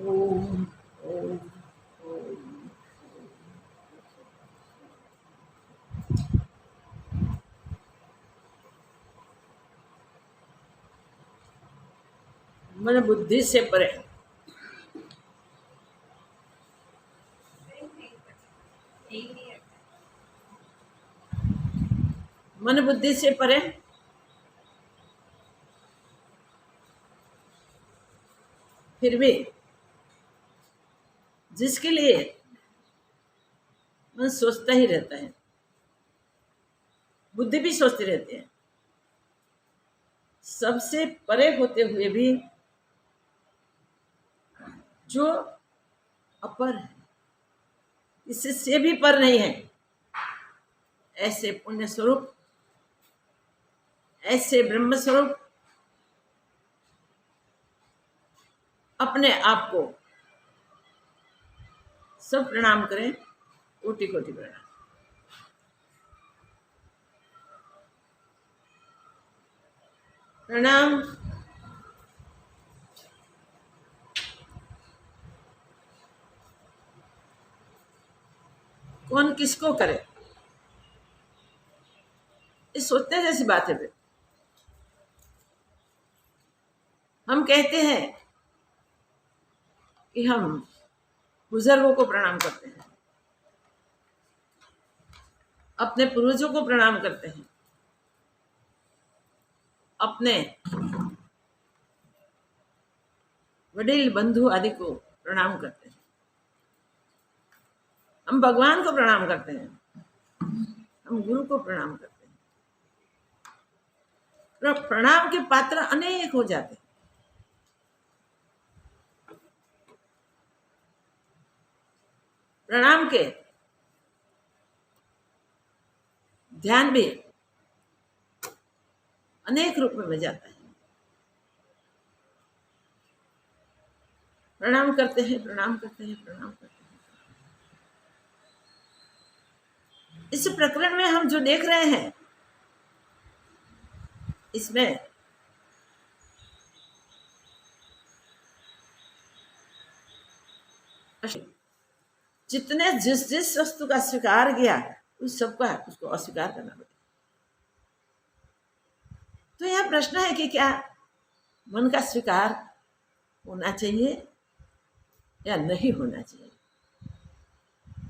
ओम ओम ओम। मन बुद्धि से परे। मन बुद्धि से परे, फिर भी जिसके लिए मन सोचता ही रहता है, बुद्धि भी सोचती रहती है, सबसे परे होते हुए भी जो अपर है, इससे भी पर नहीं है, ऐसे पुण्य स्वरूप, ऐसे ब्रह्म स्वरूप अपने आप को सब प्रणाम करें, कोटि कोटि प्रणाम। प्रणाम। कौन किसको करे, ये सोचने जैसी बात है। फिर हम कहते हैं कि हम बुजुर्गों को प्रणाम करते हैं, अपने पूर्वजों को प्रणाम करते हैं, अपने वडील बंधु आदि को प्रणाम करते हैं, हम भगवान को प्रणाम करते हैं, हम गुरु को प्रणाम करते हैं। प्रणाम के पात्र अनेक हो जाते हैं। प्रणाम के ध्यान भी अनेक रूप में जाता है। प्रणाम करते हैं, प्रणाम करते हैं, प्रणाम करते हैं। इस प्रकरण में हम जो देख रहे हैं, इसमें जितने जिस जिस वस्तु का स्वीकार किया, उस सबका उसको अस्वीकार करना पड़ेगा। तो यह प्रश्न है कि क्या मन का स्वीकार होना चाहिए या नहीं होना चाहिए,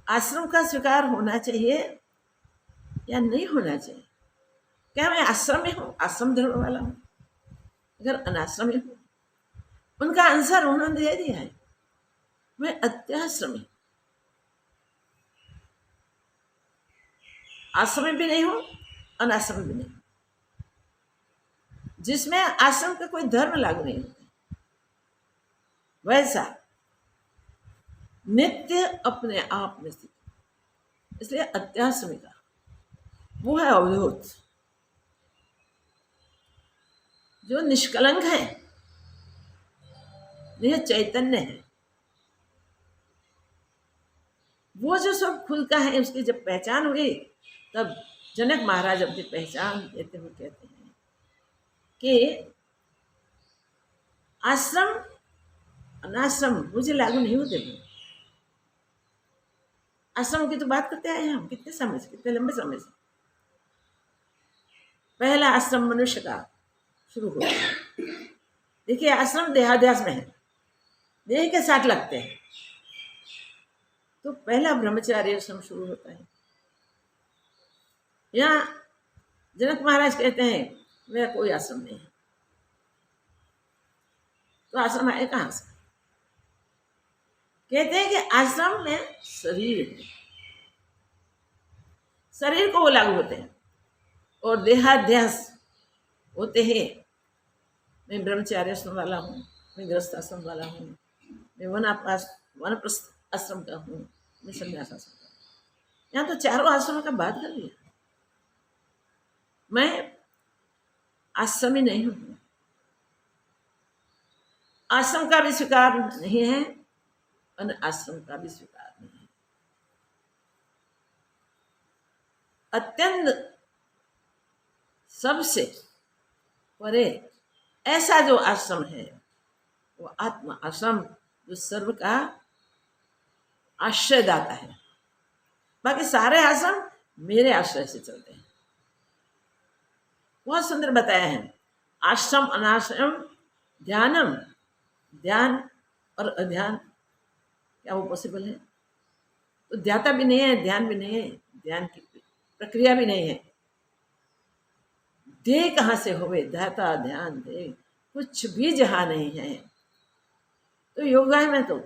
आश्रम का स्वीकार होना चाहिए या नहीं होना चाहिए। क्या मैं आश्रम में हूँ, आश्रम धर्म वाला हूँ, अगर अनाश्रमी हूँ, उनका आंसर उन्होंने दे दिया है, मैं अत्याश्रमी, आश्रमी भी नहीं हूँ, अनाश्रमी भी नहीं, जिसमें आश्रम का कोई धर्म लागू नहीं होता, वैसा नित्य अपने आप में स्थित, इसलिए अत्याश्रमी का वो है अवधूत, जो निष्कलंक है, यह चैतन्य है। वो जो सब खुद का है, उसकी जब पहचान हुई, तब जनक महाराज अपनी पहचान देते हुए कहते हैं कि आश्रम अनाश्रम मुझे लागू नहीं होते। आश्रम की तो बात करते आए हम कितने समय से, कितने लंबे समय से। पहला आश्रम मनुष्य का शुरू हुआ। देखिए, आश्रम देहाध्यास में है, देह के साथ लगते हैं, तो पहला ब्रह्मचार्य आश्रम शुरू होता है। यहाँ जनक महाराज कहते हैं मेरा कोई आश्रम नहीं है, तो आश्रम आए कहाँ से? कहते हैं कि आश्रम में शरीर है, शरीर को वो लागू होते हैं, और देहाध्यास होते हैं मैं ब्रह्मचार्य आश्रम वाला हूँ, मैं गृहस्थ आश्रम वाला हूँ, मैं वनप्रस्थ आश्रम का हूँ, मैं संन्यास आश्रम का हूँ। यहाँ तो चारों आश्रमों का बात कर लिया। मैं आश्रमी नहीं हूँ, आश्रम का भी स्वीकार नहीं है और आश्रम का भी स्वीकार नहीं है। अत्यंत सबसे परे ऐसा जो आश्रम है, वो आत्मा आश्रम जो सर्व का आश्रयदाता है। बाकी सारे आश्रम मेरे आश्रय से चलते हैं। बहुत सुंदर बताया है। आश्रम अनाश्रम ध्यानम, ध्यान और अध्यान, क्या वो पॉसिबल है? तो ध्याता भी नहीं है, ध्यान भी नहीं है, ध्यान की प्रक्रिया भी नहीं है। देह कहाँ से होवे, ध्याता ध्यान दे, कुछ भी जहाँ नहीं है। तो योगा में तो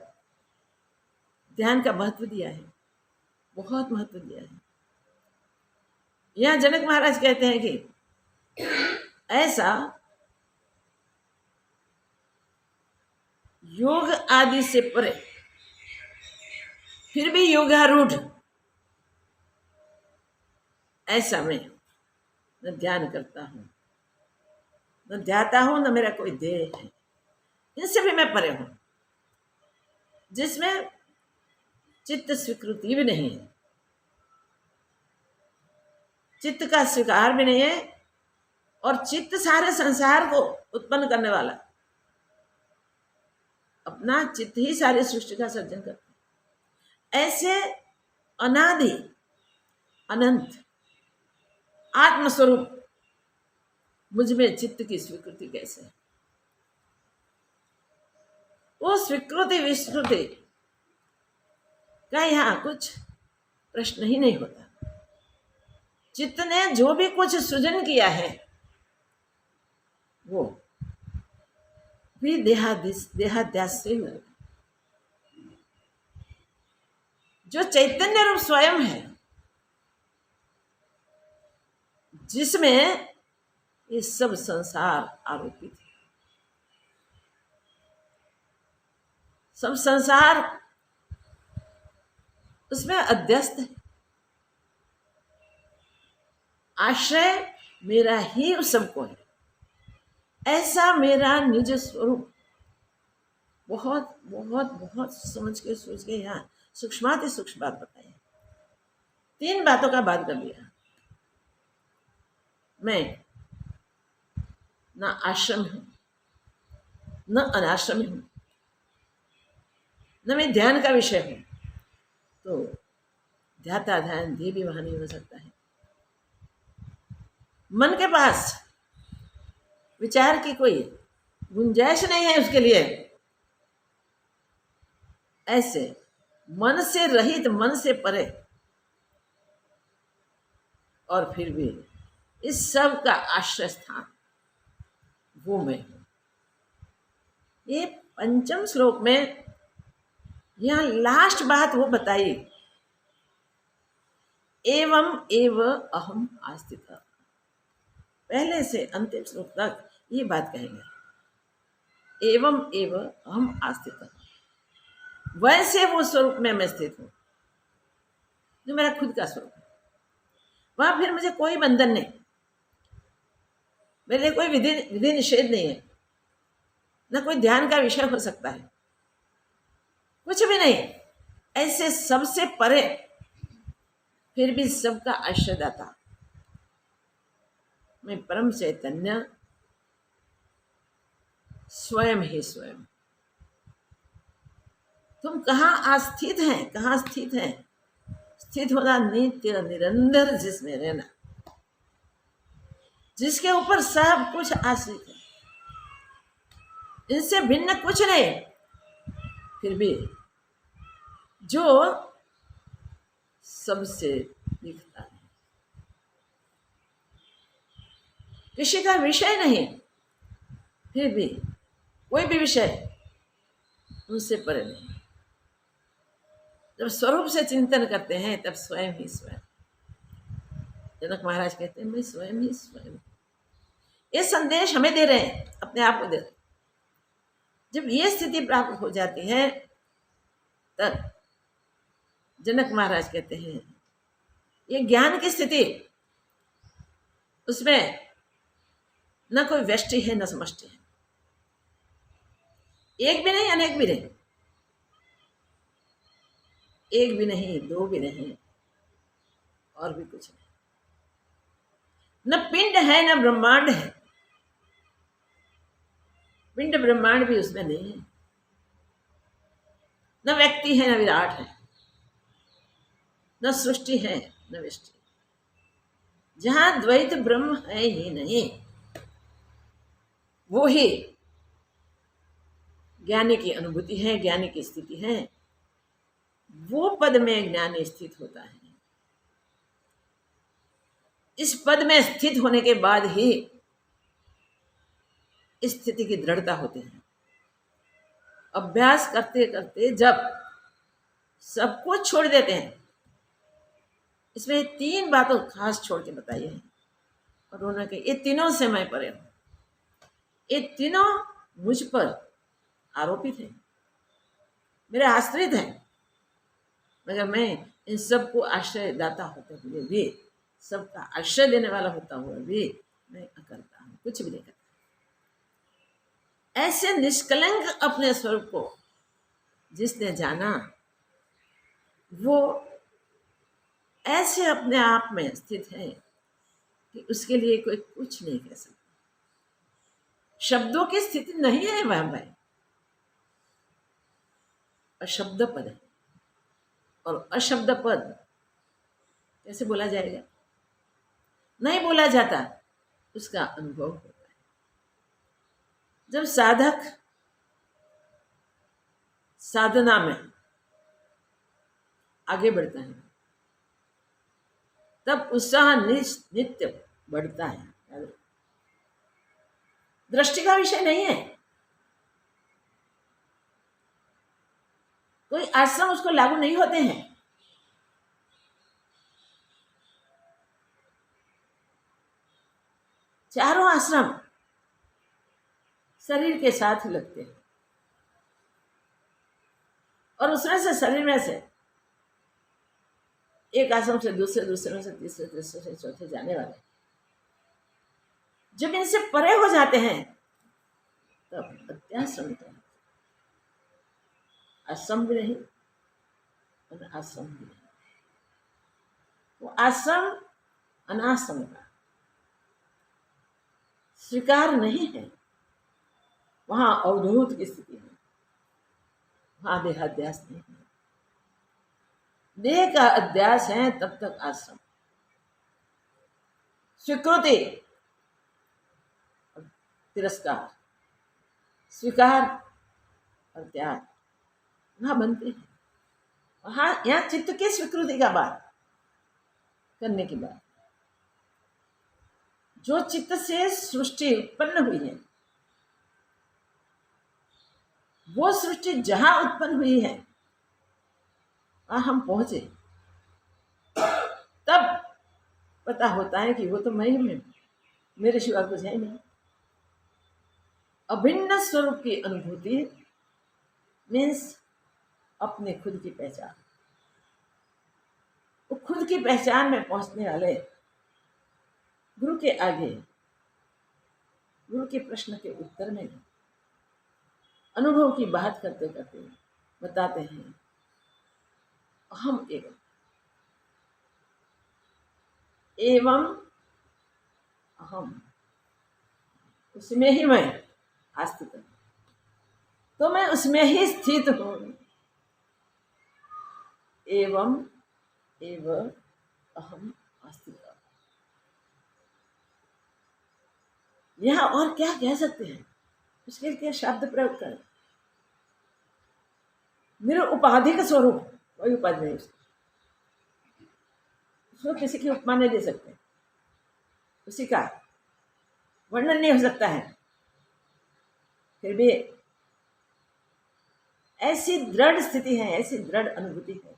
ध्यान का महत्व दिया है, बहुत महत्व दिया है। यहाँ जनक महाराज कहते हैं कि ऐसा योग आदि से परे फिर भी योगारूढ़ ऐसा मैं न ध्यान करता हूँ, न ध्याता हूँ, न मेरा कोई देह है। इनसे भी मैं परे हूँ, जिसमें चित्त स्वीकृति भी नहीं है, चित्त का स्वीकार भी नहीं है, और चित्त सारे संसार को उत्पन्न करने वाला, अपना चित्त ही सारी सृष्टि का सर्जन करता है। ऐसे अनादि अनंत आत्मस्वरूप मुझ में चित्त की स्वीकृति कैसे है? वो स्वीकृति विस्कृति का यहाँ कुछ प्रश्न ही नहीं होता। चित्त ने जो भी कुछ सृजन किया है वो भी देहाध्यास से हुआ। जो चैतन्य रूप स्वयं है, जिसमें ये सब संसार आरोपित है, सब संसार उसमें अध्यस्त है। आश्रय मेरा ही उस सबको है, ऐसा मेरा निज स्वरूप। बहुत बहुत बहुत समझ के सोच के यहाँ सूक्ष्माति सूक्ष्म बात बताई। 3 बातों का बात कर लिया। मैं न आश्रम हूं, न अनाश्रम हूं, न मैं ध्यान का विषय हूं। तो ध्याता ध्यान भी वहां नहीं हो सकता है। मन के पास विचार की कोई गुंजाइश नहीं है उसके लिए। ऐसे मन से रहित, मन से परे, और फिर भी इस सब का आश्रय स्थान वो मैं हूं। ये 5वें श्लोक में यहां लास्ट बात वो बताई, एवं एव अहम आस्थित। पहले से अंतिम श्लोक तक ये बात कहेंगे, एवं एव अहम आस्थित। वैसे वो स्वरूप में मैं स्थित हूं जो मेरा खुद का स्वरूप है। वहां फिर मुझे कोई बंधन नहीं, मेरे लिए कोई विधि निषेध नहीं है, न कोई ध्यान का विषय हो सकता है, कुछ भी नहीं। ऐसे सबसे परे, फिर भी सबका आश्रयदाता मैं परम चैतन्य स्वयं ही स्वयं। तुम कहाँ आस्थित हैं, कहाँ स्थित हैं? स्थित होना नित्य निरंतर जिसमें रहना, जिसके ऊपर सब कुछ आश्रित है, इनसे भिन्न कुछ नहीं। फिर भी जो सबसे दिखता है, किसी का विषय नहीं, फिर भी कोई भी विषय उनसे परे नहीं। जब स्वरूप से चिंतन करते हैं तब स्वयं ही स्वयं। जनक महाराज कहते हैं मैं स्वयं ही स्वयं। ये संदेश हमें दे रहे हैं, अपने आप को दे रहे हैं। जब ये स्थिति प्राप्त हो जाती है तब जनक महाराज कहते हैं ये ज्ञान की स्थिति, उसमें न कोई व्यष्टि है न समष्टि है, एक भी नहीं अनेक भी नहीं, एक भी नहीं दो भी नहीं, और भी कुछ नहीं। न पिंड है न ब्रह्मांड है, पिंड ब्रह्मांड भी उसमें नहीं है। न व्यक्ति है, न विराट है, न सृष्टि है, न व्यष्टि। जहां द्वैत ब्रह्म है ही नहीं, वो ही ज्ञानी की अनुभूति है, ज्ञानी की स्थिति है। वो पद में ज्ञानी स्थित होता है। इस पद में स्थित होने के बाद ही स्थिति की दृढ़ता होती है। अभ्यास करते करते जब सब कुछ छोड़ देते हैं, इसमें 3 बातों खास छोड़ के बताइए, और उन्होंने कहा ये तीनों से मैं परे हूं, ये तीनों मुझ पर आरोपित है, मेरे आश्रित हैं, मगर मैं इन सबको आश्रय दाता होते हुए भी, सबका आश्रय देने वाला होता हुआ भी मैं अकर्ता हूं, कुछ भी नहीं करता। ऐसे निष्कलंक अपने स्वरूप को जिसने जाना, वो ऐसे अपने आप में स्थित है कि उसके लिए कोई कुछ नहीं कह सकता। शब्दों की स्थिति नहीं है वह भाई, अशब्द पद है। और अशब्द पद कैसे बोला जाएगा? नहीं बोला जाता, उसका अनुभव होता है। जब साधक साधना में आगे बढ़ता है, तब उत्साह नित्य बढ़ता है। दृष्टि का विषय नहीं है। कोई आश्रम उसको लागू नहीं होते हैं। चारों आश्रम शरीर के साथ ही लगते हैं, और उसमें से शरीर में से एक आश्रम से दूसरे, दूसरे में से तीसरे, तीसरे से चौथे जाने वाले जब इनसे परे हो जाते हैं, तब अत्याश्रम होता है। आश्रम भी नहीं और आश्रम भी नहीं। वो आश्रम अनाश्रम का स्वीकार नहीं है, वहां अवधूत की स्थिति है, वहां देहाध्यास नहीं है। देह का अध्यास है तब तक आश्रम। स्वीकृति और तिरस्कार, स्वीकार और त्याग वहां बनते हैं। वहां यहाँ चित्त की स्वीकृति का बात करने की बात, जो चित्त से सृष्टि उत्पन्न हुई है, वो सृष्टि जहां उत्पन्न हुई है वहां हम पहुंचे, तब पता होता है कि वो तो मैं ही हूं, मेरे सिवा कुछ है नहीं। अभिन्न स्वरूप की अनुभूति मीन्स अपने खुद की पहचान। वो खुद की पहचान में पहुंचने वाले गुरु के आगे, गुरु के प्रश्न के उत्तर में अनुभव की बात करते करते बताते हैं, हम एवं अहम, उसमें ही मैं आस्थित हूं, तो मैं उसमें ही स्थित हूं। एवं एव अहम आस्थित। यहां और क्या कह सकते हैं? उसके लिए शब्द प्रयोग करें। निरुपाधिक स्वरूप, कोई उपाधि नहीं उसको किसी की उपमा नहीं दे सकते, उसी का वर्णन नहीं हो सकता है। फिर भी ऐसी दृढ़ स्थिति है, ऐसी दृढ़ अनुभूति है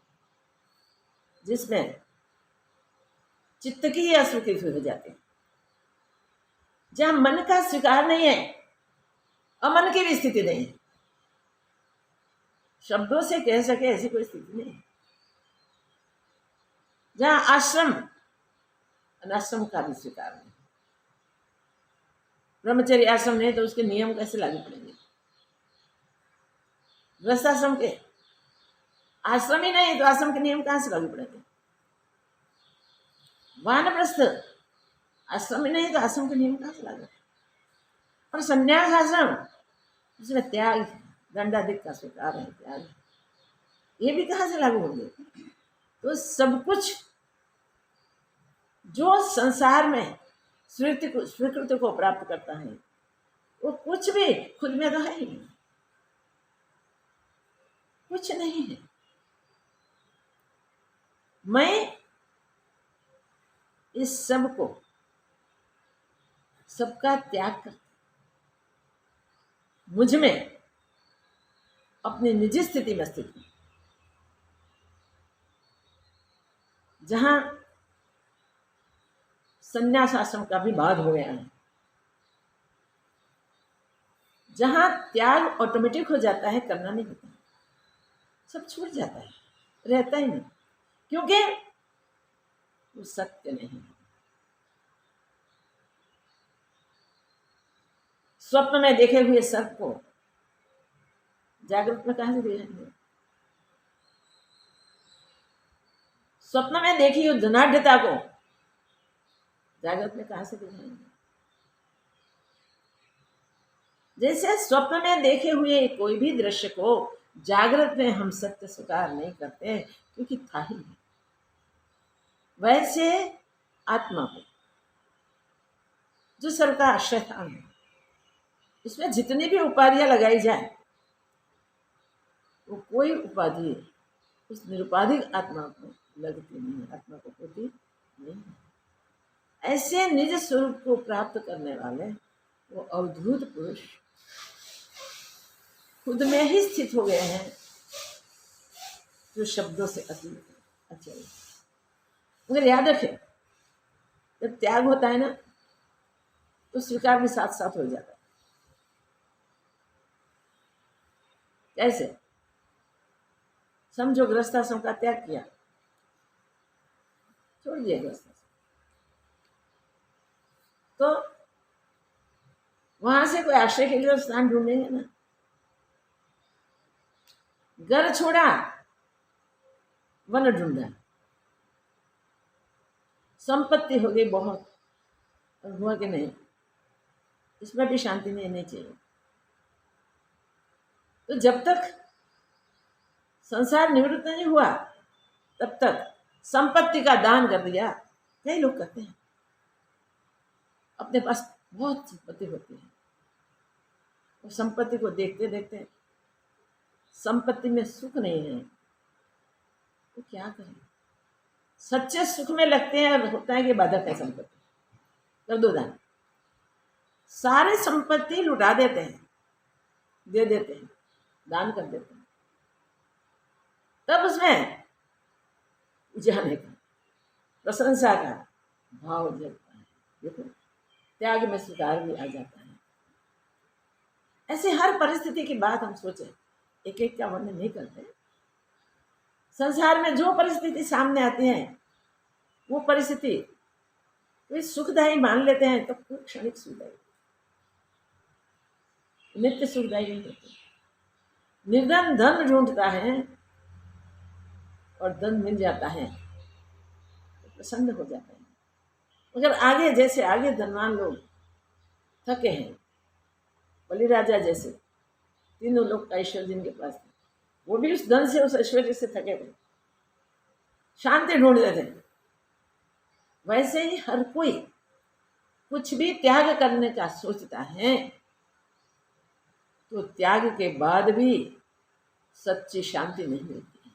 जिसमें चित्त की ही अस्वीकृति हो जाती है। जहां मन का स्वीकार नहीं है, अमन की भी स्थिति नहीं है। शब्दों से कह सके ऐसी कोई स्थिति नहीं है। जहां आश्रम अनाश्रम का भी स्वीकार नहीं, ब्रह्मचर्य आश्रम नहीं तो उसके नियम कैसे लागू पड़ेंगे? गृहस्थाश्रम के आश्रम ही नहीं तो आश्रम के नियम कहां से लागू पड़ेंगे? वानप्रस्थ आश्रम ही नहीं तो आश्रम के नियम कहां से लागू? और संन्यास आश्रम, उसमें त्याग, दंडाधिक का स्वीकार है, त्याग। ये भी कहाँ से लागू होंगे? तो सब कुछ जो संसार में स्वीकृति को प्राप्त करता है वो कुछ भी खुद में तो है ही नहीं, कुछ नहीं है। मैं इस सब को, सबका त्याग कर मुझ में अपनी निजी स्थिति में स्थित हूं, जहां संन्यास आश्रम का भी बाद हो गया है, जहां त्याग ऑटोमेटिक हो जाता है, करना नहीं होता, सब छूट जाता है, रहता ही नहीं, क्योंकि वो सत्य नहीं है। स्वप्न में देखे हुए सर्प को जागृत में कहां से दिखाएंगे? स्वप्न में देखी हुई धनाढ़ता को जागृत में कहां से दिखाएंगे? जैसे स्वप्न में देखे हुए कोई भी दृश्य को जागृत में हम सत्य स्वीकार नहीं करते क्योंकि था ही नहीं, वैसे आत्मा को जो सर्व का आश्रय था, इसमें जितनी भी उपाधियां लगाई जाए वो कोई उपाधि उस निरुपाधिक आत्मा को लगती नहीं, आत्मा को होती नहीं। ऐसे निज स्वरूप को प्राप्त करने वाले वो अवधूत पुरुष खुद में ही स्थित हो गए हैं, जो शब्दों से अतीत है, अचल। मगर याद रखें, जब त्याग होता है ना तो स्वीकार भी साथ साथ हो जाता है। कैसे? समझो गृहस्थाश्रम का त्याग किया, छोड़ दिया गृहस्थाश्रम, तो वहां से कोई आश्रय के लिए तो स्थान ढूंढेंगे ना। घर छोड़ा, वन ढूंढा, संपत्ति हो गई बहुत, और हुआ कि नहीं, इसमें भी शांति नहीं चाहिए। तो जब तक संसार निवृत्त नहीं हुआ तब तक संपत्ति का दान कर दिया। कई लोग करते हैं, अपने पास बहुत संपत्ति होती है, और संपत्ति को देखते देखते संपत्ति में सुख नहीं है तो क्या करें? सच्चे सुख में लगते हैं और होता है कि बाधक है संपत्ति, कर दो दान। सारे संपत्ति लुटा देते हैं, दे देते हैं, दान कर देते हैं, तब उसमें जाने का, प्रशंसा का भाव जगता है। देखो, त्याग में स्वीकार भी आ जाता है। ऐसे हर परिस्थिति की बात हम सोचें, एक एक का वर्णन नहीं करते। संसार में जो परिस्थिति सामने आती है वो परिस्थिति वे सुखदायी मान लेते हैं, तो तो क्षणिक सुखदायी, नित्य सुखदायी नहीं होती। निर्धन धन ढूंढता है और धन मिल जाता है तो प्रसन्न हो जाता है। मगर आगे, जैसे आगे धनवान लोग थके हैं, बलि राजा जैसे तीनों लोग का ईश्वर जिनके पास थे, वो भी उस धन से, उस ऐश्वर्य से थके थे, शांति ढूंढ रहे थे। वैसे ही हर कोई कुछ भी त्याग करने का सोचता है तो त्याग के बाद भी सच्ची शांति नहीं मिलती।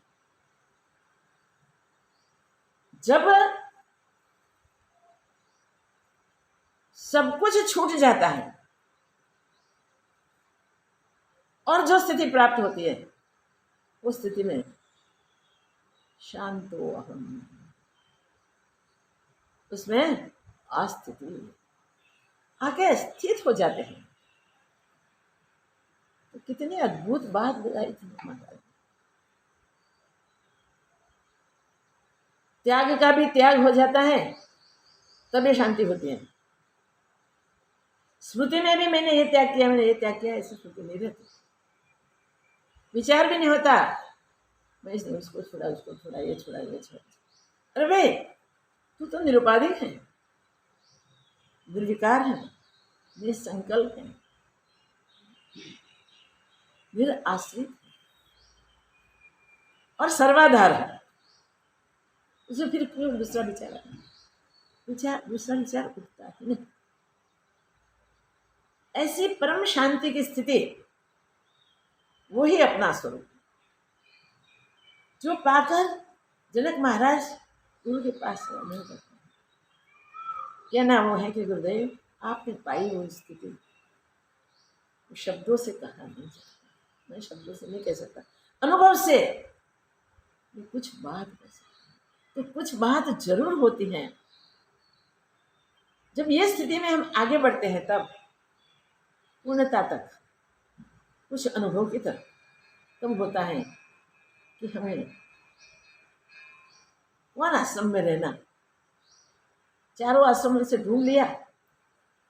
जब सब कुछ छूट जाता है और जो स्थिति प्राप्त होती है उस स्थिति में शांतो अहम, उसमें अस्थिति आके स्थित हो जाते हैं। तो कितनी अद्भुत बात बताई थी माता। त्याग का भी त्याग हो जाता है तभी शांति होती है। स्मृति में भी मैंने ये त्याग किया, मैंने ये त्याग किया, ऐसी स्मृति नहीं रहती। विचार भी नहीं होता, मैं इसने उसको छोड़ा, उसको छोड़ा, ये छोड़ा, ये छोड़ा। अरे भाई, तू तो निरुपाधिक है, निर्विकार है, निसंकल्प है, निराश्रित है, और सर्वाधार है, उसमें फिर क्यों दूसरा विचार दूसरा विचार उठता है नहीं। ऐसी परम शांति की स्थिति वो ही अपना स्वरूप, जो पाकर जनक महाराज गुरु के पास नहीं करते। क्या नाम वो है कि गुरुदेव आपने पाई वो स्थिति, शब्दों से कहा नहीं सकता, मैं शब्दों से नहीं कह सकता, अनुभव से कुछ बात कह सकता। तो कुछ बात जरूर होती है। जब ये स्थिति में हम आगे बढ़ते हैं तब पूर्णता तक कुछ अनुभव की तरफ तब होता है कि हमें कौन आश्रम में रहना, चारों आश्रम से ढूंढ लिया,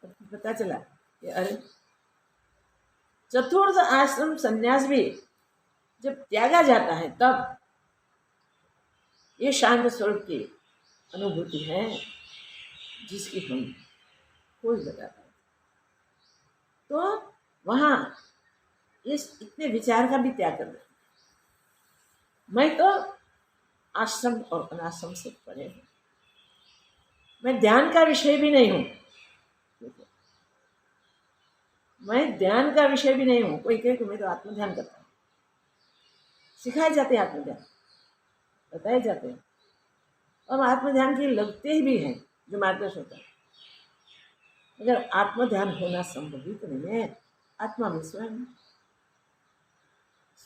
पता चला कि अरे चतुर्थ आश्रम संन्यास भी जब त्यागा जाता है तब ये शांत स्वरूप की अनुभूति है जिसकी हम खोज लगा पाए। तो वहाँ इस इतने विचार का भी त्याग कर रहे, मैं तो आश्रम और अनाश्रम से परे हूँ, मैं ध्यान का विषय भी नहीं हूँ, मैं ध्यान का विषय भी नहीं हूँ। कोई कहे कि मैं तो आत्मध्यान करता हूँ, सिखाए जाते हैं आत्मध्यान, बताए जाते हैं, और आत्मध्यान के लगते ही भी हैं जो मार्गदर्शन होता है। अगर आत्मध्यान होना संभव ही तो नहीं है। आत्मा में स्वयं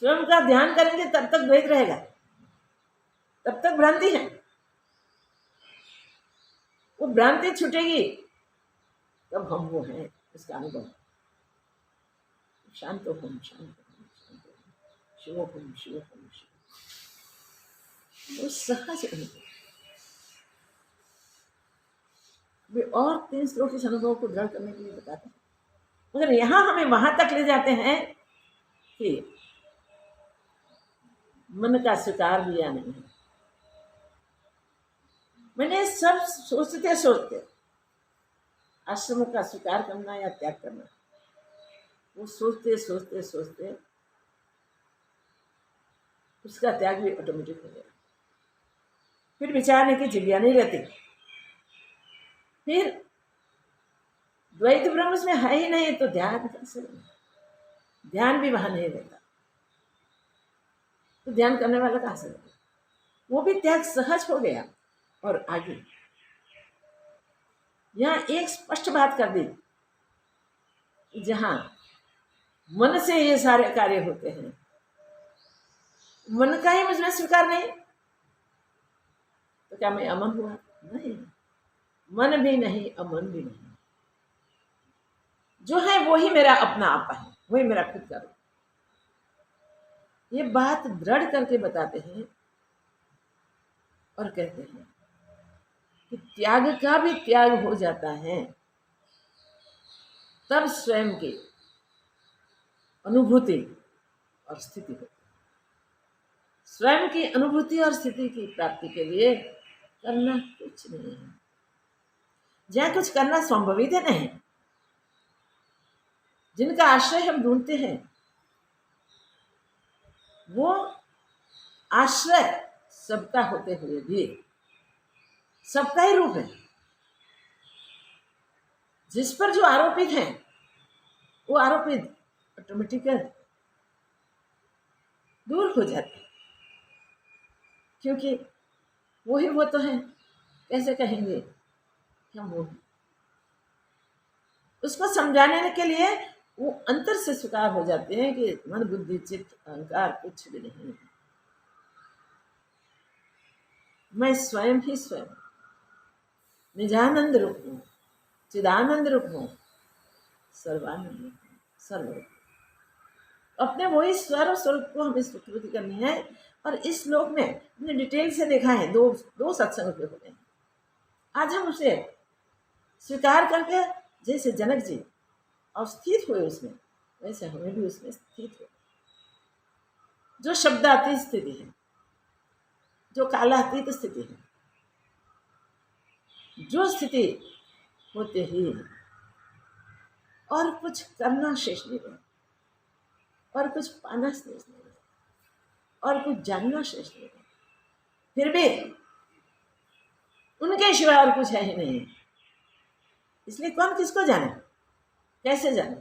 स्वयं का ध्यान करेंगे तब तक द्वैत रहेगा, तब तक भ्रांति है। वो भ्रांति छूटेगी तब हम वो हैं, इसका अनुभव। शांत हम शिवोहम शिवोहम शिव, वो सहज अनुभव। वे और 3 श्लोक इस अनुभव को दृढ़ करने के लिए बताते हैं, मगर यहाँ हमें वहां तक ले जाते हैं कि मन का स्वीकार लिया नहीं है। मैंने सब सोचते सोचते आश्रम का स्वीकार करना या त्याग करना, वो सोचते सोचते सोचते उसका त्याग भी ऑटोमेटिक हो गया। फिर विचारने की जिज्ञासा नहीं रहती, फिर द्वैत ब्रह्म में है ही नहीं तो ध्यान कैसे, ध्यान भी वहां नहीं रहता तो ध्यान करने वाला कहां से रहता। वो भी त्याग सहज हो गया। और आगे यहाँ एक स्पष्ट बात कर दी, जहां मन से ये सारे कार्य होते हैं, मन का ही मुझमें स्वीकार नहीं तो क्या मैं अमन हुआ? नहीं, मन भी नहीं अमन भी नहीं, जो है वो ही मेरा अपना आपा है, वही मेरा खुद का रूप। ये बात दृढ़ करके बताते हैं और कहते हैं कि त्याग का भी त्याग हो जाता है तब स्वयं की अनुभूति और स्थिति होती है। स्वयं की अनुभूति और स्थिति की प्राप्ति के लिए करना कुछ नहीं है, जहाँ कुछ करना संभवित है नहीं। जिनका आश्रय हम ढूंढते हैं वो आश्रय सबका होते हुए भी सबका ही रूप है। जिस पर जो आरोपित है वो आरोपित ऑटोमेटिक दूर हो जाते, क्योंकि वही वो तो है। कैसे कहेंगे हम वो, उसको समझाने के लिए वो अंतर से स्वीकार हो जाते हैं कि मन बुद्धि चित्त अहंकार कुछ भी नहीं, मैं स्वयं ही स्वयं निजानंद रूप हूँ, चिदानंद रूप हूँ, सर्वानंद रूप हूँ, सर्वरूप। अपने वही स्वर स्वरूप को हमें स्वीकृति करनी है। और इस श्लोक में हमने डिटेल से देखा है, दो सत्संग के होते हैं। आज हम उसे स्वीकार करके जैसे जनक जी अवस्थित हुए उसमें, वैसे हमें भी उसमें स्थित हो। जो शब्दातीत स्थिति है, जो कालातीत स्थिति है, जो स्थिति होते ही और कुछ करना शेष नहीं रहे और कुछ पाना शेष नहीं रहे और कुछ जानना श्रेष्ठ नहीं। फिर भी उनके सिवा और कुछ है ही नहीं, इसलिए कौन किसको जाने, कैसे जाने,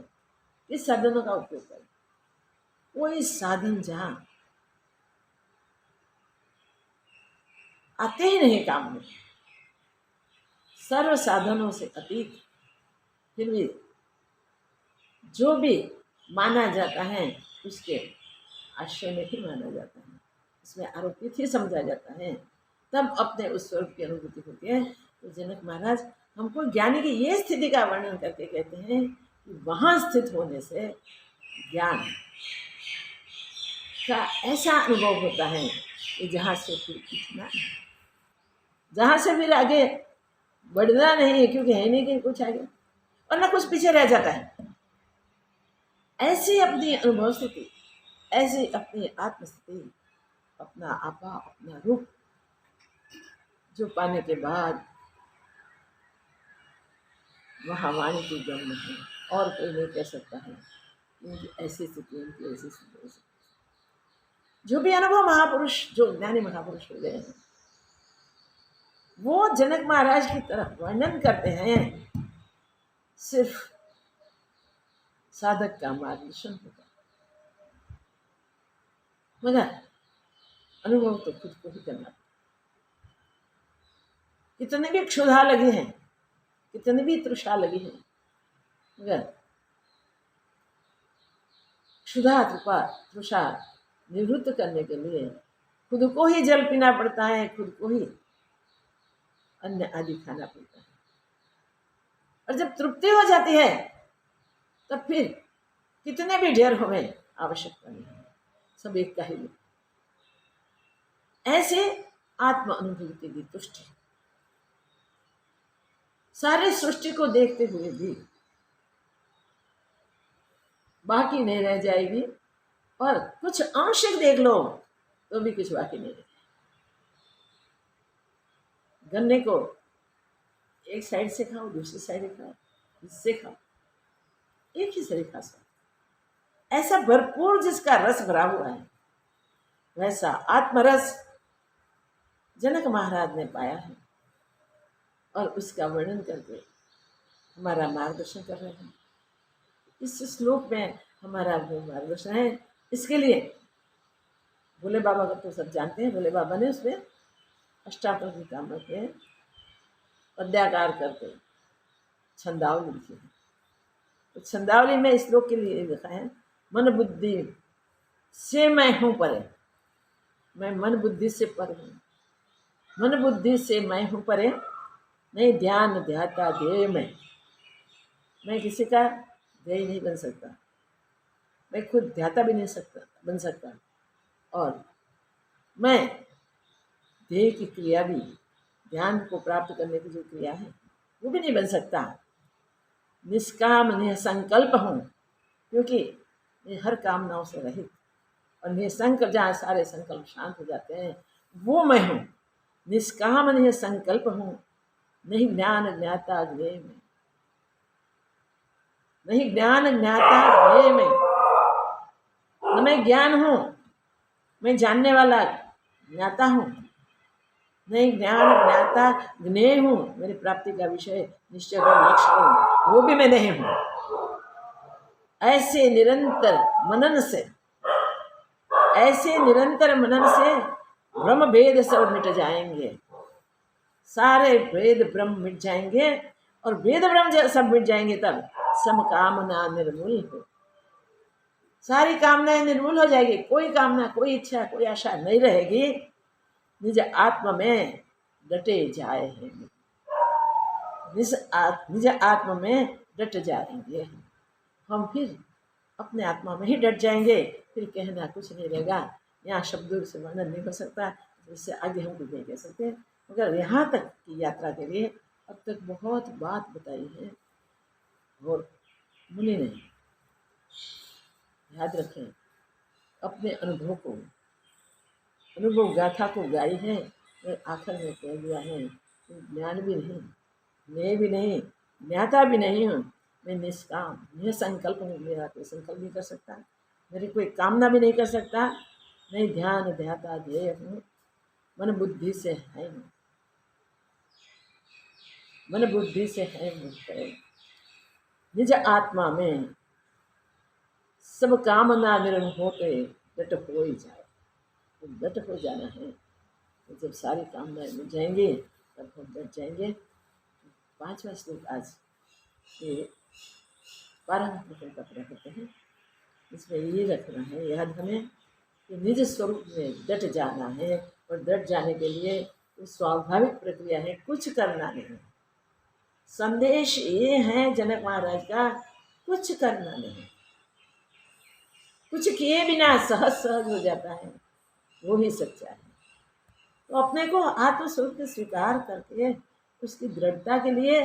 किस साधनों का उपयोग करें। कोई साधन जहां आते ही नहीं काम में, सर्व साधनों से अतीत, फिर भी जो भी माना जाता है उसके आश्रय में ही माना जाता है, इसमें आरोपित ही समझा जाता है, तब अपने उस स्वरूप की अनुभूति होती है। तो जनक महाराज हमको ज्ञानी की ये स्थिति का वर्णन करके कहते हैं कि वहां स्थित होने से ज्ञान का ऐसा अनुभव होता है कि जहाँ से फिर उठना नहीं, जहाँ से फिर आगे बढ़ना नहीं है, क्योंकि है नहीं कि कुछ आगे और ना कुछ पीछे रह जाता है। ऐसी अपनी अनुभव स्थिति, ऐसी अपनी आत्मस्थिति, अपना आपा, अपना रूप जो पाने के बाद वहाँ वाणी की गम नहीं, और कोई नहीं कह सकता है उनकी ऐसी स्थिति, उनकी ऐसी स्थिति। जो भी अनुभव महापुरुष, जो ज्ञानी महापुरुष हो गए हैं, वो जनक महाराज की तरफ वर्णन करते हैं, सिर्फ साधक का मार्गदर्शन होगा, मगर अनुभव तो खुद को ही करना। कितनी भी क्षुधा लगी है, कितनी भी तृषा लगी है, मगर क्षुधा तृषा निवृत्त करने के लिए खुद को ही जल पीना पड़ता है, खुद को ही अन्न आदि खाना पड़ता है। और जब तृप्ति हो जाती है तब फिर कितने भी ढेर होवे आवश्यकता नहीं है, सब एक का ही। ऐसे आत्म अनुभूति की तुष्टि सारे सृष्टि को देखते हुए भी बाकी नहीं रह जाएगी, और कुछ आंशिक देख लो तो भी कुछ बाकी नहीं रह। गन्ने को एक साइड से खाओ, दूसरी साइड खाओ, इससे खाओ, एक ही से खा सकते। ऐसा भरपूर जिसका रस भरा हुआ है, वैसा आत्मरस जनक महाराज ने पाया है, और उसका वर्णन करके हमारा मार्गदर्शन कर रहे हैं। इस श्लोक में हमारा जो मार्गदर्शन है, इसके लिए भोले बाबा को तो सब जानते हैं। भोले बाबा ने उसमें अष्टापद पितामह के पद्याकार करके छंदावली लिखी है। तो छंदावली में इस श्लोक के लिए लिखा है, मन बुद्धि से मैं हूँ परे, मैं मन बुद्धि से पर हूँ, मन बुद्धि से मैं हूँ परे, नहीं ध्यान ध्याता ध्येय में, मैं किसी का ध्येय नहीं बन सकता, मैं खुद ध्याता भी नहीं बन सकता, और मैं ध्येय की क्रिया भी, ध्यान को प्राप्त करने की जो क्रिया है वो भी नहीं बन सकता। निष्काम निसंकल्प हूँ, क्योंकि मैं हर कामनाओं से रहित और निसंकल्प, जहाँ सारे संकल्प शांत हो जाते हैं वो मैं हूँ। निष्काम निसंकल्प हूँ, नहीं ज्ञान ज्ञाता ज्ञेय में, नहीं ज्ञान ज्ञाता ज्ञेय में, न मैं ज्ञान हूँ, मैं जानने वाला ज्ञाता हूँ, नहीं ज्ञान ज्ञाता ज्ञेय हूँ, मेरी प्राप्ति का विषय निश्चय और लक्ष्य हूँ, वो भी मैं नहीं हूँ। ऐसे निरंतर मनन से, ऐसे निरंतर मनन से ब्रह्म भेद सब मिट जाएंगे, सारे भेद ब्रह्म मिट जाएंगे, और भेद ब्रह्म सब मिट जाएंगे, तब सम कामना निर्मूल हो, सारी कामनाएं निर्मूल हो जाएगी, कोई कामना, कोई इच्छा, कोई आशा नहीं रहेगी। निज आत्मा में डटे जाए हैं, निज आत्मा में डट जाएंगे हम, फिर अपने आत्मा में ही डट जाएंगे, फिर कहना कुछ नहीं रहेगा। यहाँ शब्दों से वर्णन नहीं हो सकता, इससे आगे हम कुछ नहीं कह सकते, मगर यहाँ तक की यात्रा के लिए अब तक बहुत बात बताई है, और मुनि ने याद रखें अपने अनुभव को, अनुभव गाथा को गाई है, और आखिर में कह दिया है ज्ञान भी नहीं, मैं भी नहीं, ज्ञाता भी नहीं हूँ, मैं निष्काम निसंकल्प हूँ, मेरा कोई संकल्प नहीं कर सकता, मेरी कोई कामना भी नहीं कर सकता, नहीं ध्यान ध्याता ध्येय हूँ, मन बुद्धि से है मुक्त, मन बुद्धि से है मुक्त। निज आत्मा में सब कामना निर्मल होते डट हो ही जाए। तो डट हो जाना है। तो जब सारी कामनाएं मिल जाएंगी तब हम डट जाएंगे। 5वां श्लोक आज ये 12 श्लोक का पूरा करते हैं। इसमें ये रखना है याद हमें कि निज स्वरूप में डट जाना है, और डट जाने के लिए तो स्वाभाविक प्रक्रिया है, कुछ करना नहीं। संदेश ये है जनक महाराज का, कुछ करना नहीं, कुछ किए बिना सहज सहज हो जाता है, वो ही सच्चा है। तो अपने को आत्मस्वरूप को स्वीकार करके उसकी दृढ़ता के लिए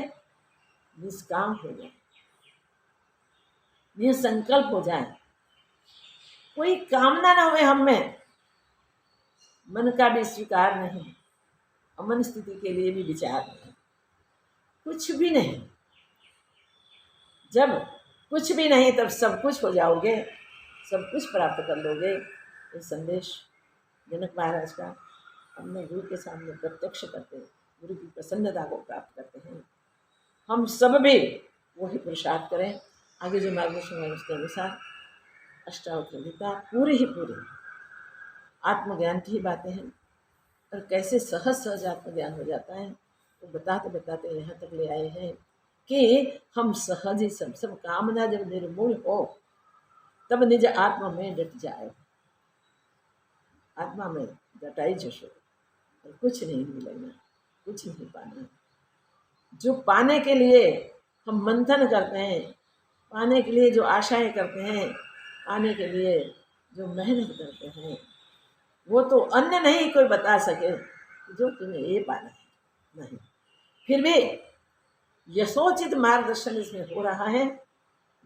निष्काम हो जाए, निसंकल्प हो जाए, कोई कामना ना हुए हम में, मन का भी स्वीकार नहीं, अमन स्थिति के लिए भी विचार नहीं, कुछ भी नहीं। जब कुछ भी नहीं तब सब कुछ हो जाओगे, सब कुछ प्राप्त कर लोगे। ये संदेश जनक महाराज का हमने गुरु के सामने प्रत्यक्ष करते, गुरु की प्रसन्नता को प्राप्त करते हैं। हम सब भी वही पुरुषार्थ करें। आगे जो मार्गदर्शन है उसके अनुसार अष्टावक्र गीता पूरी ही पूरी आत्मज्ञान की ही बातें हैं, और कैसे सहज सहज आत्मज्ञान हो जाता है तो बताते बताते यहाँ तक ले आए हैं कि हम सहज ही सब कामना जब निर्मूल हो तब निज आत्मा में डट जाए। आत्मा में डटाई जशो, और कुछ नहीं मिलेगा, कुछ नहीं पाना। जो पाने के लिए हम मंथन करते हैं, पाने के लिए जो आशाएं करते हैं, पाने के लिए जो मेहनत करते हैं, वो तो अन्य नहीं कोई बता सके जो तुम्हें ये पाना है, नहीं। फिर भी यथोचित मार्गदर्शन इसमें हो रहा है,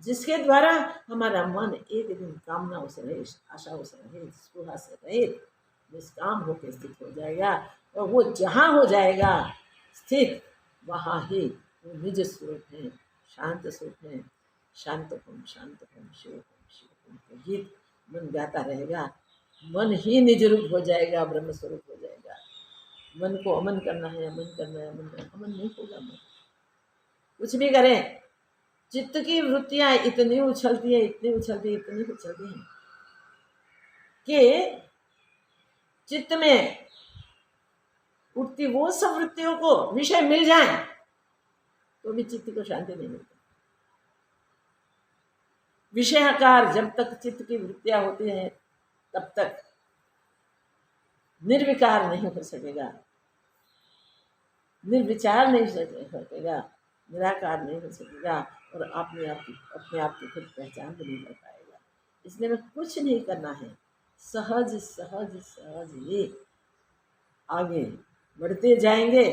जिसके द्वारा हमारा मन एक दिन कामनाओं से रहित, आशाओं से रहित, स्पृहा से रहित, निष्काम होकर स्थित हो जाएगा। और वो जहाँ हो जाएगा स्थित, वहाँ ही वो निज स्वरूप है, शांत स्वरूप है। शांतपम शांतपम शिवपम शिवपम का गीत मन गाता रहेगा, मन ही निज रूप हो जाएगा, ब्रह्म स्वरूप हो जाएगा। मन को अमन करना है, अमन करना है, अमन करना है, अमन नहीं होगा। मन कुछ भी करें, चित्त की वृत्तियां इतनी उछलती है, इतनी उछलती है, इतनी उछलती है कि चित्त में उठती वो सब वृत्तियों को विषय मिल जाए तो भी चित्त को शांति नहीं मिलती। विषयाकार जब तक चित्त की वृत्तियां होती हैं तब तक निर्विकार नहीं हो सकेगा, निर्विचार नहीं हो सकेगा, निराकार नहीं हो सकेगा, और अपने आप की खुद पहचान भी नहीं कर पाएगा। इसलिए में कुछ नहीं करना है, सहज सहज सहज ही आगे बढ़ते जाएंगे।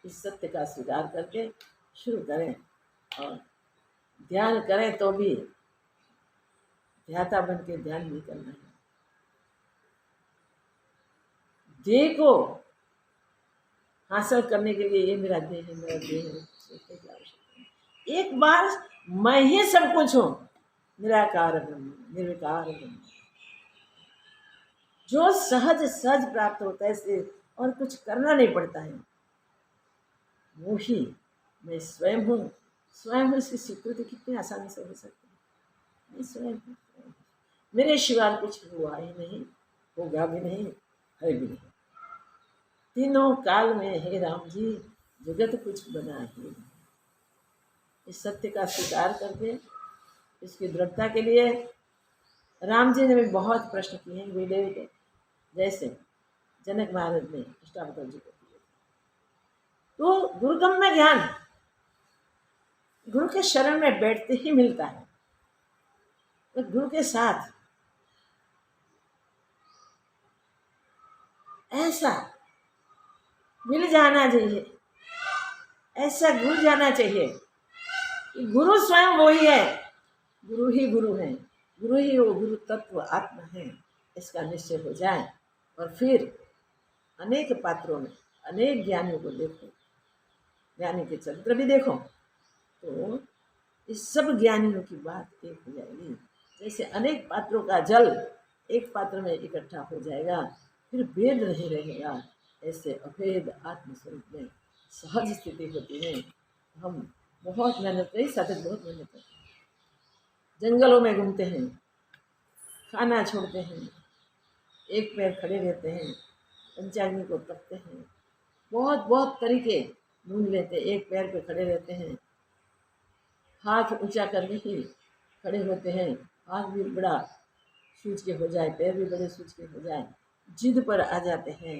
इस सत्य का स्वीकार करके शुरू करें, और ध्यान करें तो भी ध्याता बन के ध्यान नहीं करना है। देह को हासिल करने के लिए ये मेरा देह है, मेरा देह है, सोचने की आवश्यकता नहीं। एक बार मैं ही सब कुछ हूँ, निराकार ब्रह्म, निर्विकार ब्रह्म, जो सहज सहज प्राप्त होता है, इसलिए और कुछ करना नहीं पड़ता है। वो ही मैं स्वयं हूँ, स्वयं हूँ, इसकी स्वीकृति कितनी आसानी से हो सकती है। मैं स्वयं हूँ, मेरे सिवा कुछ हुआ ही नहीं, होगा भी नहीं, है भी नहीं। तीनों काल में हे राम जी जगत कुछ बना ही नहीं। इस सत्य का स्वीकार करके इसकी दृढ़ता के लिए राम जी ने भी बहुत प्रश्न किए हैं गुरुदेव के, जैसे जनक महाराज ने अष्टावक्र जी को किए। तो गुरुगम में ज्ञान गुरु के शरण में बैठते ही मिलता है, तो गुरु के साथ ऐसा मिल जाना चाहिए, ऐसा गुरु जाना चाहिए कि गुरु स्वयं वो ही है, गुरु ही गुरु है, गुरु ही वो गुरु तत्व आत्मा है, इसका निश्चय हो जाए। और फिर अनेक पात्रों में अनेक ज्ञानियों को देखो, ज्ञानी के चरित्र भी देखो, तो इस सब ज्ञानियों की बात एक हो जाएगी। जैसे अनेक पात्रों का जल एक पात्र में इकट्ठा हो जाएगा, फिर भेद नहीं रहेगा। ऐसे अभेद आत्मस्वरूप में सहज स्थिति होती है। हम बहुत मेहनत करें, साधक बहुत मेहनत करते हैं, जंगलों में घूमते हैं, खाना छोड़ते हैं, एक पैर खड़े रहते हैं, पंचाग्नि को तपते हैं, बहुत बहुत तरीके ढूंढ लेते हैं, एक पैर पे खड़े रहते हैं, हाथ ऊंचा करके ही खड़े होते हैं, हाथ भी बड़ा सूझ के हो जाए, पैर भी बड़े सूझ के हो जाए, जिद पर आ जाते हैं,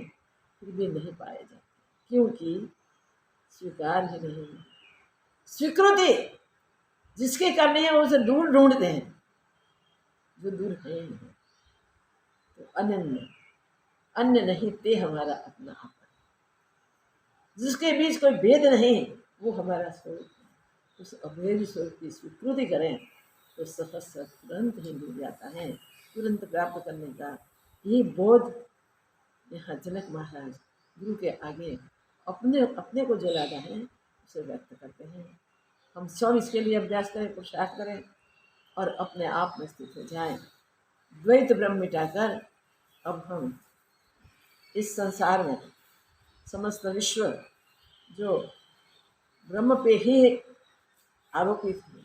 फिर भी नहीं पाए जाते, क्योंकि स्वीकार ही नहीं। स्वीकृति जिसके करनी है उसे दूर ढूंढते हैं, जो दूर है ही नहीं। तो अनन्य, अन्य नहीं ते हमारा अपना आपा, जिसके बीच कोई भेद नहीं, वो हमारा स्वरूप है। उस अभेद स्वरूप की स्वीकृति करें तो सहज तुरंत ही मिल जाता है, तुरंत प्राप्त करने का ये बोध यहाँ जनक महाराज गुरु के आगे अपने अपने को जो लादा है उसे व्यक्त करते हैं। हम सब इसके लिए अभ्यास करें, पुरुषार्थ करें और अपने आप में स्थित हो जाएं। द्वैत ब्रह्म मिटाकर अब हम इस संसार में समस्त विश्व जो ब्रह्म पे ही आरोपित है,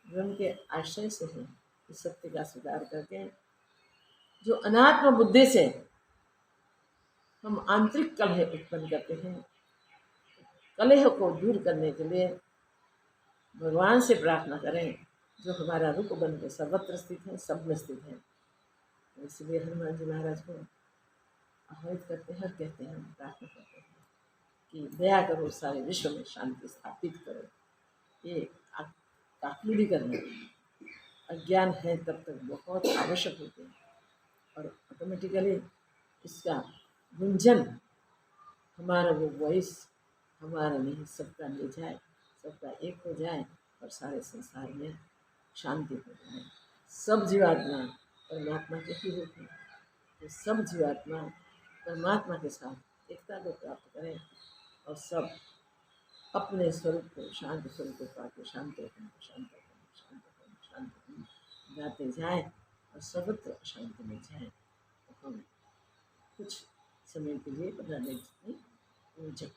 ब्रह्म के आश्रय से है, इस सत्य का स्वीकार करके जो अनात्म बुद्धि से हम आंतरिक कलह उत्पन्न करते हैं, कलह को दूर करने के लिए भगवान से प्रार्थना करें, जो हमारा रूप बन के सर्वत्र स्थित है, सब में स्थित है। तो इसलिए हनुमान जी महाराज को आह्वान करते हैं और कहते हैं, प्रार्थना करते हैं कि दया करो, सारे विश्व में शांति स्थापित करो। ये काफी करना अज्ञान है तब तक बहुत आवश्यक होते हैं, और ऑटोमेटिकली इसका गुंजन हमारा वो वॉइस हमारा नहीं, सबका ले जाए, सबका एक हो जाए और सारे संसार में शांति हो जाए। सब जीवात्मा परमात्मा के ही रूप हैं, तो सब जीवात्मा परमात्मा के साथ एकता को प्राप्त करें और सब अपने स्वरूप को, शांत स्वरूप को पाकर शांत रखें, शांत रखें, शांत रखें, शांत रखें गाते जाएँ और सर्वत्र शांति में जाएँ। तो हम कुछ समय के लिए अपना जप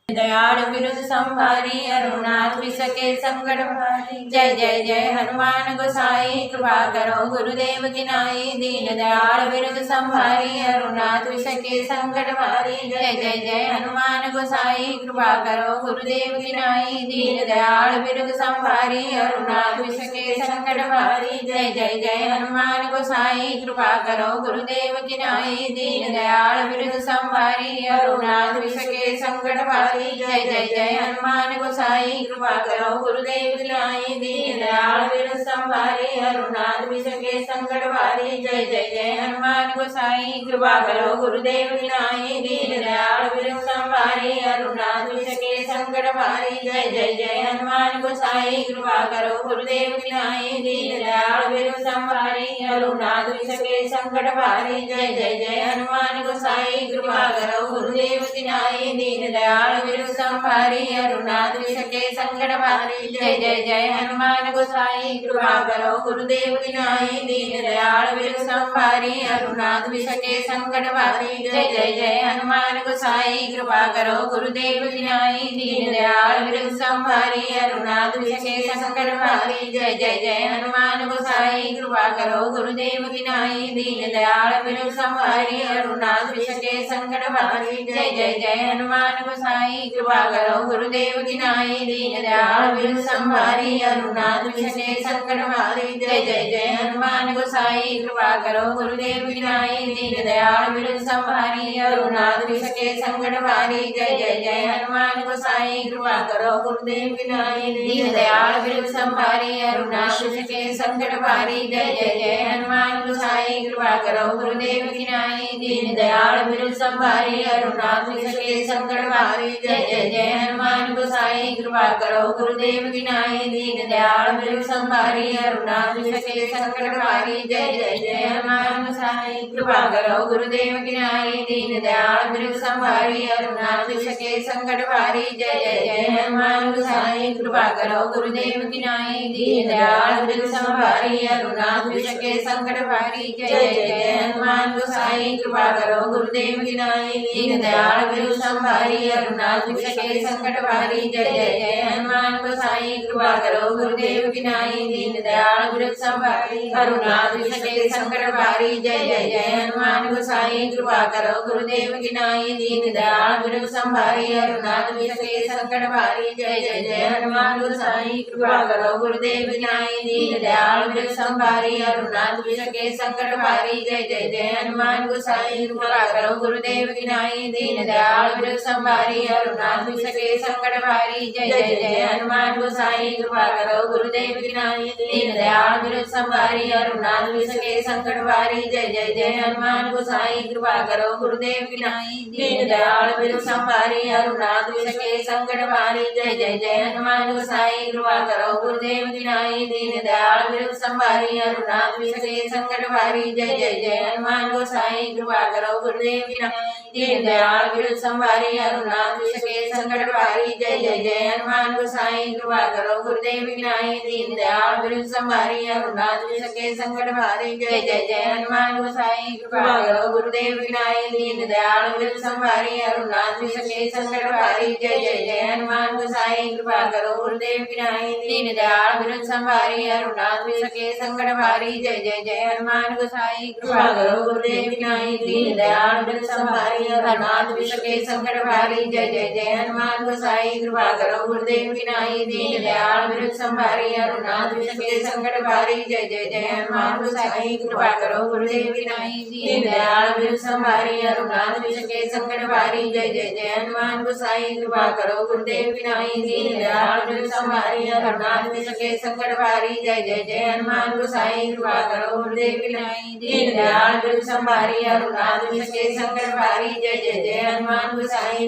दयाल विरुद्ध संहारी अरुणाथ विसके संकट भारी। जय जय जय हनुमान गोसाई कृपा करो गुरुदेव की नाई। दीन दयाल विरुद्ध संहारी अरुणाथ विसके संकट भारी। जय जय जय हनुमान गोसाई कृपा करो गुरुदेव की नाई। दीन दयाल विरुद्ध संहारी अरुणाथ विसके संकट भारी। जय जय जय हनुमान गोसाई कृपा करो गुरुदेव की नाई। दीन दयाल विरुद्ध संहारी अरुणाथ विसके संकट भारी। जय जय जय हनुमान गोसाई कृपा करो गुरुदेव की नाई। दीन दयाल विरुद्ध संहारी अरुणाथ विसके संकट भारी। जय जय जय हनुमान गोसाई कृपा करो गुरुदेव की नाई। दीन दयाल विरुद्ध संहारी अरुणाथ विसके संकट भारी। जय जय जय हनुमान गोसाई कृपा करो गुरुदेव की नाई। दीन दयाल विरुद्ध संहारी अरुणाथ विसके संकट भारी। जय जय जय हनुमान गोसाई कृपा करो गुरुदेव की नाई। दीन दयाल विरुद्ध संहारी अरुणाथ विसके संकट भारी। जय जय जय हनुमान गोसाई कृपा करो गुरुदेव की नाई। दीन दयाल विरुद्ध संहारी अरुणाथ विसके संकट भारी। जय जय जय हनुमान गोसाई कृपा करो गुरुदेव की नाई। दीन दयाल विरुद्ध संहारी अरुणाथ विसके संकट भारी। जय जय जय हनुमान गोसाई कृपा करो गुरुदेव की नाई। दीन दयाल विरुद्ध संहारी अरुणाथ विसके संकट भारी। जय जय जय हनुमान गोसाई कृपा करो गुरुदेव की नाई। दीन दयाल विरुद्ध संहारी अरुणाथ विसके संकट भारी। जय जय जय हनुमान गोसाई कृपा करो गुरुदेव की नाई। दीन दयाल विरुद्ध संहारी अरुणाथ विसके संकट भारी। जय जय जय हनुमान गोसाई कृपा करो गुरुदेव की नाई। दीन दयाल विरुद्ध संहारी अरुणाथ विसके संकट भारी। जय जय जय हनुमान गोसाई कृपा करो गुरुदेव की नाई। दीन दयाल विरुद्ध संहारी अरुणाथ विसके संकट भारी। जय जय जय हनुमान गोसाई कृपा करो गुरुदेव की नाई दीन दयाल बिरु संभारी अरुणाच सके संकट हारी जय जय जय हनुमान गोसाई कृपा करो गुरुदेव की नाई दीन दयाल बिरु संभारी अरुणाच सके संकट हारी जय जय जय हनुमान गोसाई कृपा करो गुरुदेव की नाई दीन दयाल बिरु संभारी अरुणाच सके संकट हारी जय जय जय हनुमान गोसाई कृपा करो गुरुदेव की नाई दीन दयाल बिरु संभारी अरुणाच सके संकट हारी जय जय जय हनुमान गोसाई कृपा करो गुरुदेव की नाई दीन दयाल बिरु संभारी अरुणाच सके संकट हारी जय जय जय हनुमान गोसाई कृपा करो गुरुदेव की नाई दीन दयाल बिरु संभारी अरुणाच सके संकट हारी जय जय जय हनुमान गोसाई कृपा करो गुरुदेव की नाई दीन दयाल बिरु संभारी अरुणाच सके संकट हारी जय जय जय हनुमान गोसाई कृपा करो गुरुदेव की नाई दीन दयाल बिरु संभारी अरुणाच सके संकट हारी जय जय जय हनुमान गोसाई कृपा करो गुरुदेव की नाई दीन दयाल बिरु संभारी अरुणाच सके संकट हारी जय जय जय हनुमान गोसाई कृपा करो गुरुदेव की नाई दीन दयाल बिरु संभारी अरुणाच सके संकट हारी जय जय जय हनुमान गोसाई कृपा करो गुरुदेव की नाई दीन दयाल बिरु संभारी अरुणाच सके संकट हारी जय जय जय हनुमान गोसाई कृपा करो गुरुदेव की नाई दीन दयाल बिरु संभारी अरुणाच सके संकट हारी जय जय जय हनुमान गोसाई कृपा करो गुरुदेव की नाई दीन दयाल बिरु संभारी अरुणाच सके संकट हारी जय जय जय हनुमान गोसाई कृपा करो गुरुदेव की नाई दीन दयाल बिरु संभारी अरुणाच सके संकट हारी जय जय जय हनुमान गोसाई कृपा करो गुरुदेव की नाई दीन दयाल बिरु संभारी अरुणाच सके संकट हारी जय जय जय हनुमान गोसाई कृपा करो गुरुदेव की नाई दीन दयाल बिरु संभारी अरुणाच सके संकट हारी जय जय जय हनुमान गोसाई कृपा करो गुरुदेव की नाई दीन दयाल बिरु संभारी अरुणाच सके संकट हारी जय जय जय हनुमान गोसाई कृपा करो गुरुदेव की नाई दीन दयाल बिरु संभारी अरुणाच सके संकट हारी जय जय जय हनुमान गोसाई कृपा करो गुरुदेव की नाई दीन दयाल बिरु संभारी अरुणाच सके संकट हारी जय जय जय हनुमान गोसाई कृपा करो गुरुदेव की नाई दीन दयाल बिरु संभारी अरुणाच सके संकट हारी जय जय जय हनुमान गोसाई कृपा करो गुरुदेव की नाई दीन दयाल बिरु संभारी अरुणाच सके संकट हारी जय जय जय हनुमान गोसाई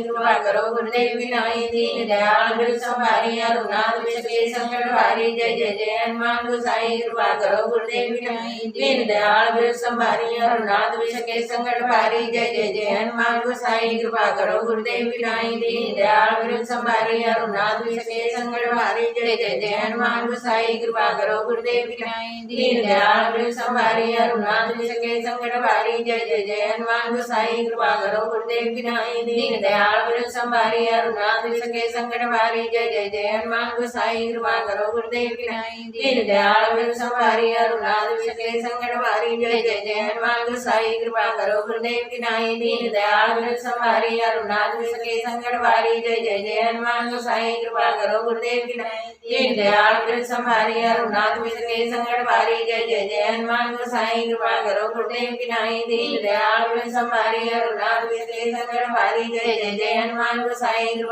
कृपा करो गुरुदेव की नाई दीन दयाल बिरु संभारी अरुणाच सके संकट हारी जय जय जय हनुमान गोसाई कृपा करो गुरुदेव की नाई दीन दयाल बिरु संभारी अरुणाच सके संकट हारी जय जय जय हनुमान गोसाई कृपा करो गुरुदेव की नाई दीन दयाल बिरु संभारी अरुणाच सके संकट हारी जय जय जय हनुमान गोसाई कृपा करो गुरुदेव की नाई दीन दयाल बिरु संभारी अरुणाच सके संकट हारी जय जय जय हनुमान गोसाई कृपा करो गुरुदेव की नाई दीन दयाल बिरु संभारी अरुणाच सके संकट हारी जय जय जय हनुमान गोसाई कृपा करो गुरुदेव की नाई दीन दयाल बिरु संभारी अरुणाच सके संकट हारी जय जय जय हनुमान गोसाई कृपा करो गुरुदेव की नाई दीन दयाल बिरु संभारी अरुणाच सके संकट हारी जय जय जय हनुमान गोसाई कृपा करो गुरुदेव की नाई दीन दयाल बिरु संभारी अरुणाच सके संकट हारी जय जय जय हनुमान गोसाई कृपा करो गुरुदेव की नाई दीन दयाल बिरु संभारी अरुणाच सके संकट हारी जय जय जय हनुमान गोसाई कृपा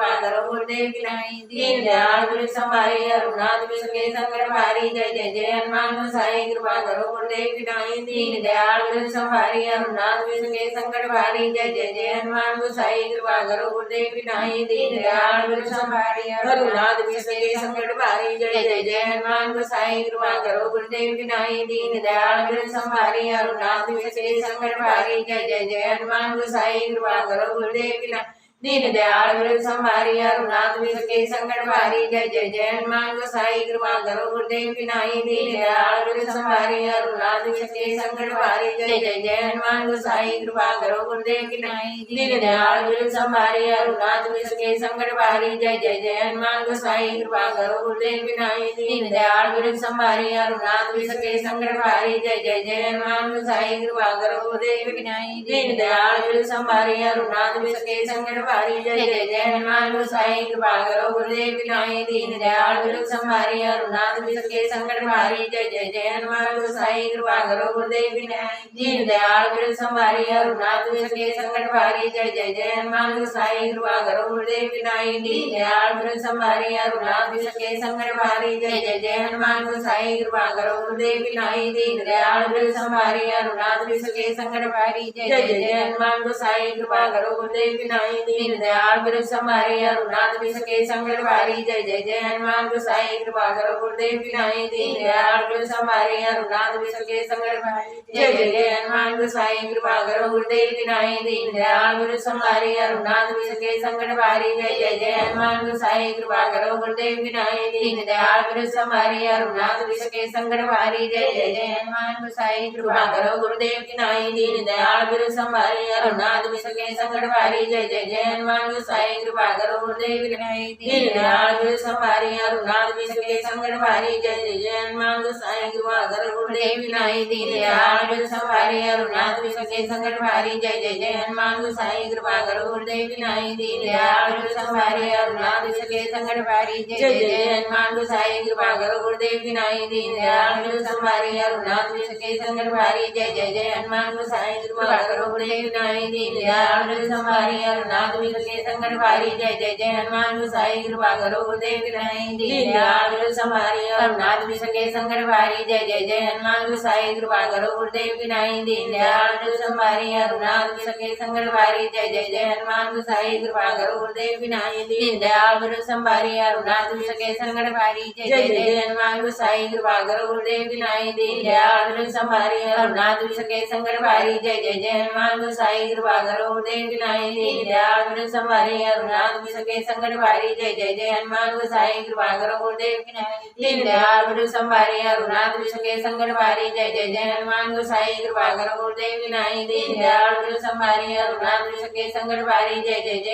करो गुरुदेव की नाई दीन दयाल बिरु संभारी अरुणाच सके संकट हारी जय जय जय हनुमान गोसाई कृपा करो गुरुदेव की नाई दीन दयाल बिरु संभारी अरुणाच सके संकट हारी जय जय जय हनुमान गोसाई कृपा करो गुरुदेव की नाई दीन दयाल बिरु संभारी अरुणाच सके संकट हारी जय जय जय हनुमान गोसाई कृपा करो गुरुदेव की नाई दीन दयाल बिरु संभारी अरुणाच सके संकट हारी जय जय जय हनुमान गोसाई कृपा करो गुरुदेव की नाई दीन दयाल बिरु संभारी अरुणाच सके संकट हारी जय जय जय हनुमान गोसाई कृपा करो गुरुदेव की नाई दीन दयाल बिरु संभारी अरुणाच सके संकट हारी जय जय जय हनुमान गोसाई कृपा करो गुरुदेव की नाई दीन दयाल बिरु संभारी अरुणाच सके संकट हारी जय जय जय हनुमान गोसाई कृपा करो गुरुदेव की नाई दीन दयाल बिरु संभारी अरुणाच सके संकट हारी जय जय जय हनुमान गोसाई कृपा करो गुरुदेव की नाई दीन दयाल बिरु संभारी अरुणाच सके संकट हारी जय जय जय हनुमान गोसाई कृपा करो गुरुदेव की नाई दीन दयाल बिरु संभारी अरुणाच सके संकट हारी जय जय जय हनुमान गोसाई कृपा करो गुरुदेव की नाई दीन दयाल बिरु संभारी अरुणाच सके संकट हारी जय जय जय हनुमान गोसाई कृपा करो गुरुदेव की नाई दीन दयाल बिरु संभारी अरुणाच सके संकट हारी जय जय जय हनुमान गोसाई कृपा करो गुरुदेव की नाई दीन दयाल गुरु संभारी अरुणाथ विसके संकट भारी जय जय जय हनुमान गोसाई कृपा करो गुरुदेव की नाई दीन दयाल गुरु संभारी अरुणाथ विसके संकट भारी जय जय जय हनुमान गोसाई कृपा करो गुरुदेव की नाई दीन दयाल गुरु संभारी अरुणाथ विसके संकट भारी जय जय जय हनुमान गोसाई कृपा करो गुरुदेव की नाई दीन दयाल गुरु संभारी अरुणाथ विसके संकट भारी जय जय जय हनुमान गोसाई कृपा करो गुरुदेव की नाई दीन दयाल गुरु संभारी अरुणाथ विसके संकट भारी जय जय जय हनुमान गोसाई कृपा करो गुरुदेव की नाई दीन दयाल गुरु संभारी अरुणाथ विसके संकट भारी जय जय जय हनुमान गोसाई कृपा करो गुरुदेव की नाई दीन दयाल गुरु संभारी अरुणाथ विसके संकट भारी जय जय जय हनुमान गोसाई कृपा करो गुरुदेव की नाई दीन दयाल गुरु संभारी अरुणाथ विसके संकट भारी जय जय जय हनुमान गोसाई कृपा करो गुरुदेव की नाई दीन दयाल गुरु संभारी अरुणाथ विसके संकट भारी जय जय जय हनुमान गोसाई कृपा करो गुरुदेव की नाई दीन दयाल गुरु संभारी अरुणाथ विसके संकट भारी जय जय जय हनुमान गोसाई कृपा करो गुरुदेव की नाई दीन दयाल गुरु संभारी अरुणाथ विसके संकट भारी जय जय जय हनुमान गोसाई कृपा करो गुरुदेव की नाई दीन दयाल गुरु संभारी अरुणाथ विसके संकट भारी जय जय जय हनुमान गोसाई कृपा करो गुरुदेव की नाई दीन दयाल गुरु संभारी अरुणाथ विसके संकट भारी जय जय जय हनुमान गोसाई कृपा करो गुरुदेव की नाई दीन दयाल गुरु संभारी अरुणाथ विसके संकट भारी जय जय जय हनुमान गोसाई कृपा करो गुरुदेव की नाई दीन दयाल गुरु संभारी अरुणाथ विसके संकट भारी जय जय जय हनुमान गोसाई कृपा करो गुरुदेव की नाई दीन दयाल गुरु संभारी अरुणाथ विसके संकट भारी जय जय जय हनुमान गोसाई कृपा करो गुरुदेव की नाई दीन दयाल गुरु संभारी अरुणाथ विसके संकट भारी जय जय जय हनुमान गोसाई कृपा करो गुरुदेव की नाई दीन दयाल गुरु संभारी अरुणाथ विसके संकट भारी जय जय जय हनुमान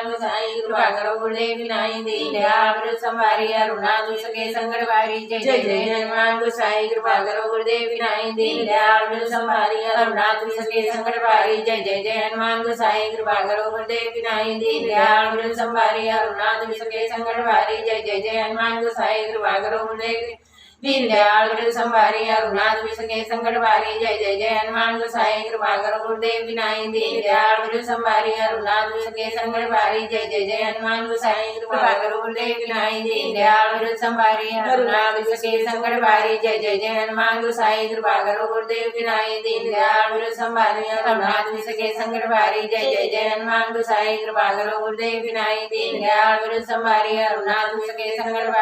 गोसाई कृपा करो गुरुदेव की नाई दीन दयाल गुरु संभारी अरुणाथ विसके संकट भारी जय जय जय हनुमान गोसाई कृपा करो गुरुदेव की नाई दीन दयाल गुरु संभारी अरुणाथ विसके संकट भारी जय जय जय हनुमान गोसाई कृपा करो गुरुदेव दीन दयाल गुरु संभारी अरुणाथ विसके संकट भारी जय जय जय हनुमान गोसाई कृपा करो गुरुदेव की नाई दीन दयाल गुरु संभारी अरुणाथ विसके संकट भारी जय जय जय हनुमान गोसाई कृपा करो गुरुदेव की नाई दीन दयाल गुरु संभारी अरुणाथ विसके संकट भारी जय जय जय हनुमान गोसाई कृपा करो गुरुदेव की नाई दीन दयाल गुरु संभारी अरुणाथ विसके संकट भारी जय जय जय हनुमान गोसाई कृपा करो गुरुदेव की नाई दीन दयाल गुरु संभारी अरुणाथ विसके संकट भारी जय जय जय हनुमान गोसाई कृपा करो गुरुदेव की नाई दीन दयाल गुरु संभारी अरुणाथ विसके संकट भारी जय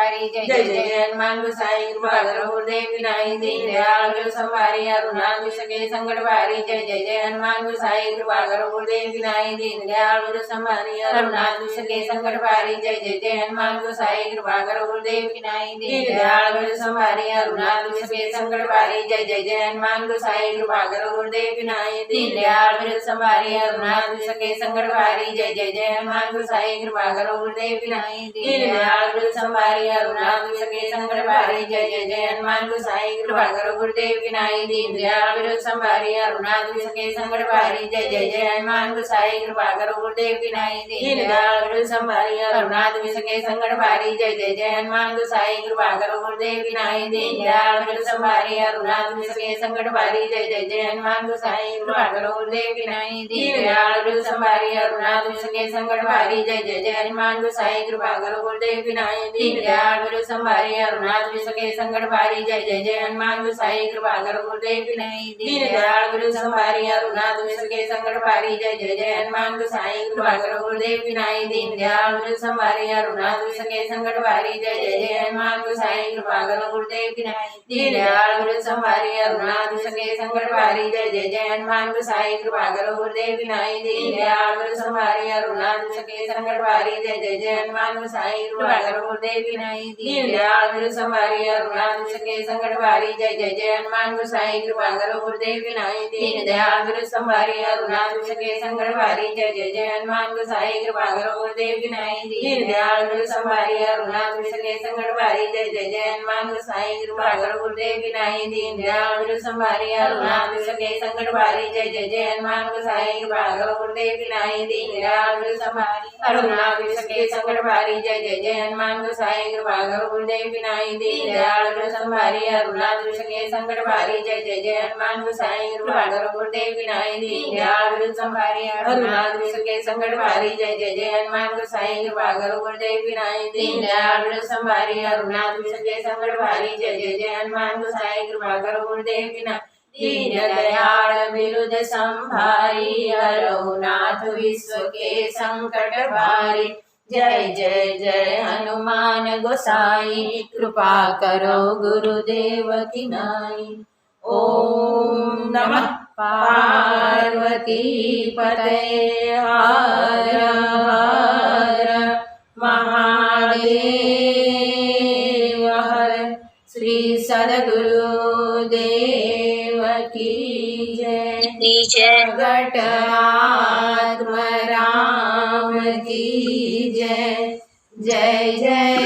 जय जय हनुमान गोसाई कृपा करो गुरुदेव की नाई दीन दयाल गुरु संभारी अरुणाथ विसके संकट भारी जय जय जय हनुमान गोसाई कृपा करो गुरुदेव की नाई दीन दयाल गुरु संभारी अरुणाथ विसके संकट भारी जय जय जय हनुमान गोसाई कृपा करो गुरुदेव की नाई दीन दयाल गुरु संभारी अरुणाथ विसके संकट भारी जय जय जय हनुमान गोसाई कृपा करो गुरुदेव की नाई दीन दयाल गुरु संभारी अरुणाथ विसके संकट भारी जय जय जय हनुमान गोसाई कृपा करो गुरुदेव की नाई दीन दयाल गुरु संभारी अरुणाथ विसके संकट भारी जय जय जय हनुमान गोसाई कृपा करो गुरुदेव की नाई दीन दयाल गुरु संभारी अरुणाथ विसके संकट भारी जय जय जय हनुमान गोसाई कृपा करो गुरुदेव की नाई दीन दयाल गुरु संभारी अरुणाथ विसके संकट भारी जय जय जय हनुमान गोसाई कृपा करो गुरुदेव की नाई दीन दयाल गुरु संभारी अरुणाथ विसके संकट भारी जय जय जय हनुमान गोसाई कृपा करो गुरुदेव की नाई दीन दयाल गुरु संभारी अरुणाथ विसके संकट भारी जय जय जय हनुमान गोसाई कृपा करो गुरुदेव की नाई दीन दयाल गुरु संभारी अरुणाथ विसके संकट भारी जय जय जय हनुमान गोसाई कृपा करो गुरुदेव की नाई दीन दयाल गुरु संभारी अरुणाथ विसके संकट भारी जय जय जय हनुमान गोसाई कृपा करो गुरुदेव की नाई दीन दयाल गुरु संभारी अरुणाथ विसके संकट भारी जय जय जय हनुमान गोसाई कृपा करो गुरुदेव की नाई दीन दयाल गुरु संभारी अरुणाथ विसके संकट भारी जय जय जय हनुमान गोसाई कृपा करो गुरुदेव की नाई दीन दयाल गुरु संभारी अरुणाथ विसके संकट भारी जय जय जय हनुमान गोसाई कृपा करो गुरुदेव की नाई दीन दयाल गुरु संभारी अरुणाथ विसके संकट भारी जय जय जय हनुमान गोसाई कृपा करो गुरुदेव की नाई दीन दयाल गुरु संभारी अरुणाथ विसके संकट भारी जय जय जय हनुमान गोसाई कृपा करो गुरुदेव की नाई दीन दयाल गुरु संभारी अरुणाथ विसके संकट भारी जय जय जय हनुमान गोसाई कृपा करो गुरुदेव की नाई दीन दयाल गुरु संभारी अरुणाथ विसके संकट भारी जय जय जय हनुमान गोसाई कृपा करो गुरुदेव की नाई दीन दयाल गुरु संभारी अरुणाथ विसके संकट भारी जय जय जय हनुमान गोसाई कृपा करो गुरुदेव की नाई दीन दयाल गुरु संभारी अरुणाथ विसके संकट भारी जय जय जय हनुमान गोसाई कृपा करो गुरुदेव की नाई दीन दयाल गुरु संभारी अरुणाथ विसके संकट भारी जय जय जय हनुमान गोसाई कृपा करो गुरुदेव की नाई दीन दयाल बिरुद संभारी, हरौ नाथ विश्व के संकट भारी। जय जय जय हनुमान गोसाई, कृपा करो गुरुदेव की नाई। ओम नमः पार्वती पतये, हर हर महादेव हर। श्री सद्गुरु देव की जय। प्रगट आत्म राम की जय। जय जय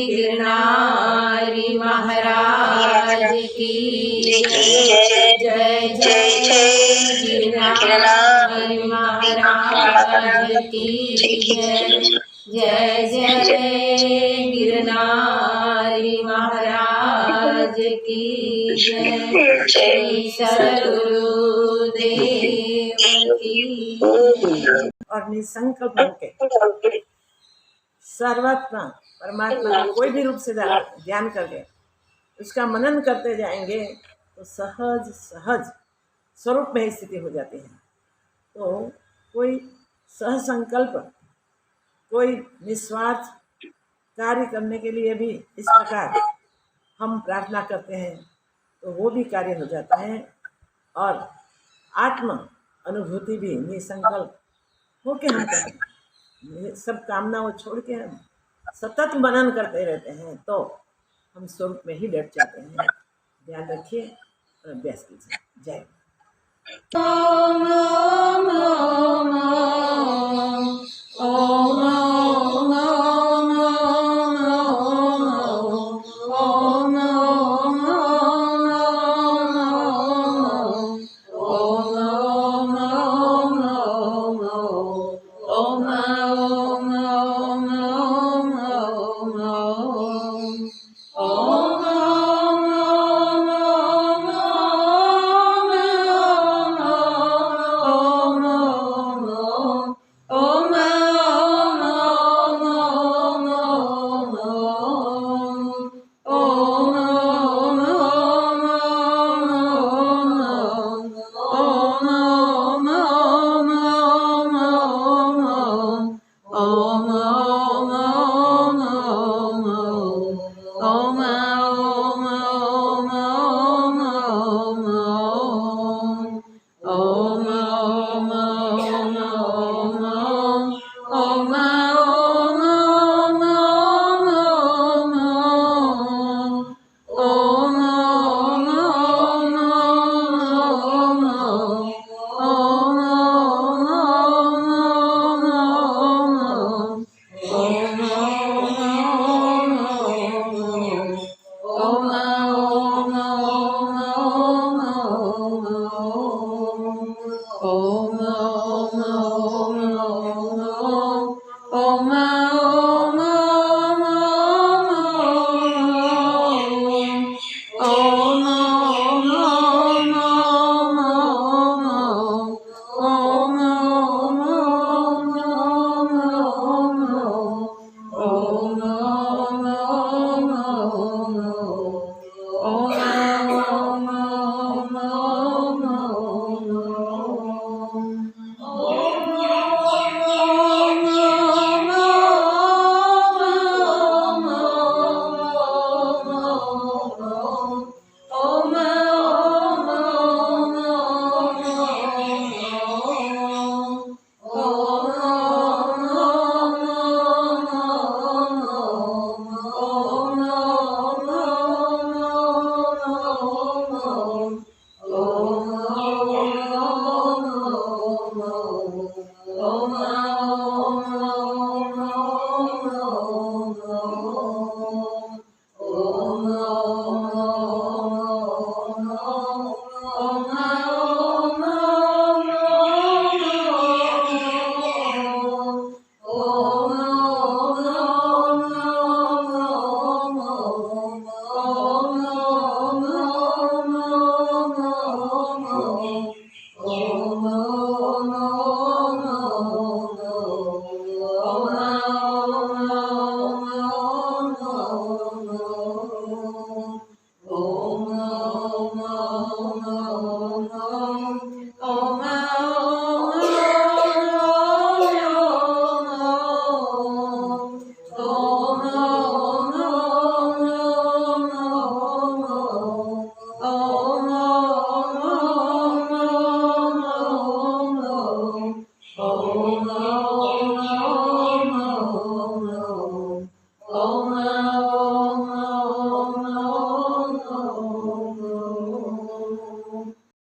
गिरनारी महाराज की जय। जय जय गिरनारी महाराज की जय। जय जय गिरनारी महाराज की जय। श्री सद्गुरु देव की जय। और निसंकल्प होकर सर्वात्मा परमात्मा का कोई भी रूप से ध्यान करके उसका मनन करते जाएंगे तो सहज सहज स्वरूप में ही स्थिति हो जाती है। तो कोई सह संकल्प, कोई निस्वार्थ कार्य करने के लिए भी इस प्रकार हम प्रार्थना करते हैं तो वो भी कार्य हो जाता है। और आत्म अनुभूति भी निसंकल्प होके हम करें, सब कामना वो छोड़ के हम सतत मनन करते रहते हैं तो हम स्वरूप में ही डट जाते हैं। ध्यान रखिए और अभ्यास कीजिए। जय। ओम ओम ओम ओम ओम ओम